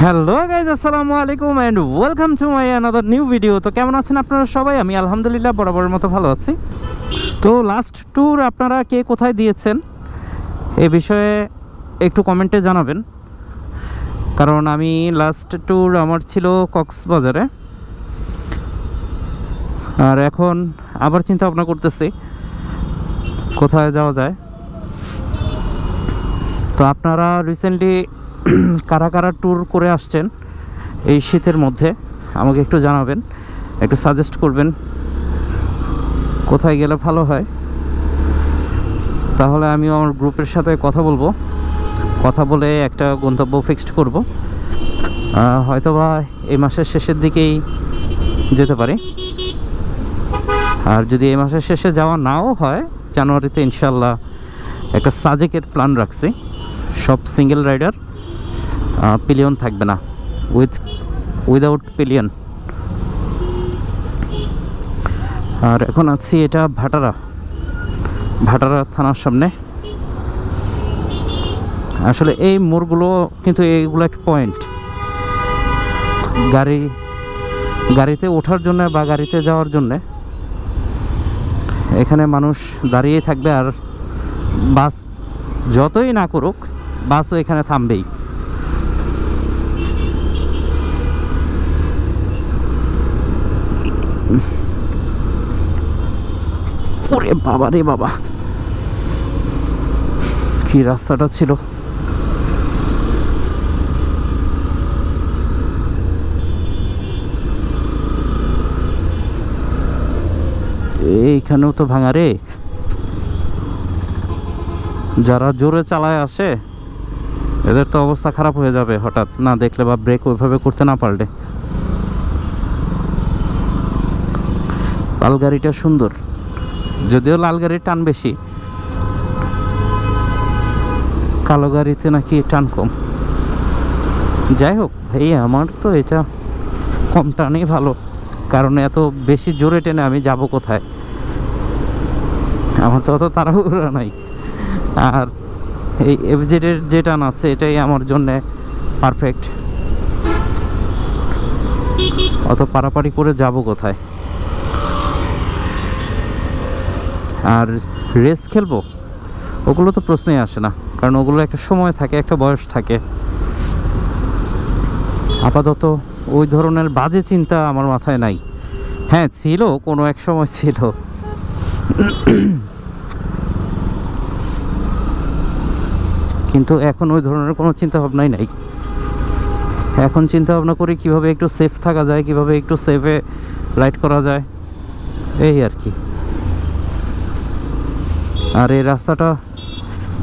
Hello guys, আসসালামু আলাইকুম and welcome to my another new video. তো কেমন আছেন আপনারা সবাই? আমি আলহামদুলিল্লাহ বরাবরের মতো ভালো আছি। তো লাস্ট ট্যুর আপনারা কে কোথায় দিয়েছেন এ বিষয়ে একটু কমেন্টে জানাবেন, কারণ আমি লাস্ট ট্যুর আমার ছিল কক্সবাজারে, আর এখন আবার চিন্তা ভাবনা করতেছি কোথায় যাওয়া যায়। তো আপনারা রিসেন্টলি কারা কারা ট্যুর করে আসছেন এই শীতের মধ্যে আমাকে একটু জানাবেন, একটু সাজেস্ট করবেন কোথায় গেলে ভালো হয়। তাহলে আমি আমার গ্রুপের সাথে কথা বলে একটা গন্তব্য ফিক্সড করব। হয়তোবা এই মাসের শেষের দিকেই যেতে পারি, আর যদি এই মাসের শেষে যাওয়া নাও হয়, জানুয়ারিতে ইনশাল্লাহ একটা সাজেকের প্ল্যান রাখছি। সব সিঙ্গেল রাইডার, পিলিয়ন থাকবে না, উইদাউট পিলিয়ন। আর এখন আছি এটা ভাটারা থানার সামনে। আসলে এই মোড়গুলো কিন্তু এইগুলো একটা পয়েন্ট, গাড়িতে ওঠার জন্য বা গাড়িতে যাওয়ার জন্যে এখানে মানুষ দাঁড়িয়ে থাকবে, আর বাস যতই না করুক বাসও এখানে থামবেই। ওরে বাবা রে বাবা, কি রাস্তাটা ছিল! এইখানেও তো ভাঙা রে। যারা জোরে চালায় আসে এদের তো অবস্থা খারাপ হয়ে যাবে হঠাৎ না দেখলে, বা ব্রেক ওইভাবে করতে না পারলে। লাল গাড়িটা সুন্দর, যদিও লাল গাড়ির টান বেশি, কালো গাড়িতে নাকি টান কম। যাই হোক ভাই, আমার তো এটা কম টানই ভালো, কারণ এত বেশি জোরে টেনে আমি যাব কোথায়? আমার তো অত তাড়াহুড়া নাই। আর এই এফজেডের যে টান আছে এটাই আমার জন্যে পারফেক্ট। অত পারাপারি করে যাব কোথায়? আর রেস খেলবো ওগুলো তো প্রশ্নই আসে না, কারণ ওগুলো একটা সময় থাকে, একটা বয়স থাকে। আপাতত ওই ধরনের বাজে চিন্তা আমার মাথায় নাই। হ্যাঁ ছিল, কোনো এক সময় ছিল, কিন্তু এখন ওই ধরনের কোনো চিন্তা ভাবনাই নাই। এখন চিন্তা ভাবনা করি কিভাবে একটু সেফ থাকা যায়, কিভাবে একটু সেফে রাইড করা যায়, এই আর কি। আর এই রাস্তাটা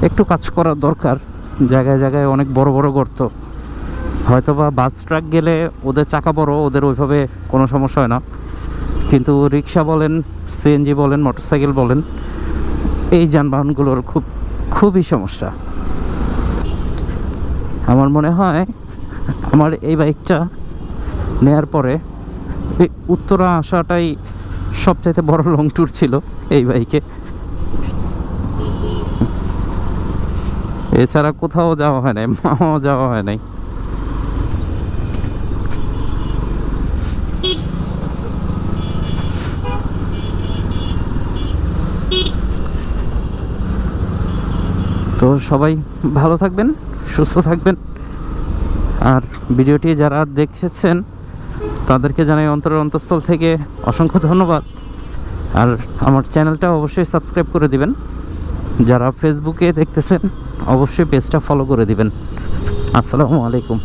একটু কাজ করার দরকার, জায়গায় জায়গায় অনেক বড় বড় গর্ত। হয়তোবা বাস ট্রাক গেলে ওদের চাকা বড়, ওদের ওইভাবে কোনো সমস্যা হয় না, কিন্তু রিক্সা বলেন, সিএনজি বলেন, মোটরসাইকেল বলেন, এই যানবাহনগুলোর খুবই সমস্যা। আমার মনে হয় আমার এই বাইকটা নেয়ার পরে এই উত্তরা আসাটাই সবচাইতে বড় লং ট্যুর ছিল এই বাইকে। এছাড়া কোথাও যাওয়া হয় নাই, মাও যাওয়া হয় নাই। তো সবাই ভালো থাকবেন, সুস্থ থাকবেন। আর ভিডিওটি যারা দেখেছেন তাদেরকে জানাই অন্তরের অন্তঃস্থল থেকে অসংখ্য ধন্যবাদ। আর আমার চ্যানেলটা অবশ্যই সাবস্ক্রাইব করে দিবেন। যারা ফেসবুকে দেখতেছেন অবশ্যই পেজটা ফলো করে দিবেন। আসসালামু আলাইকুম।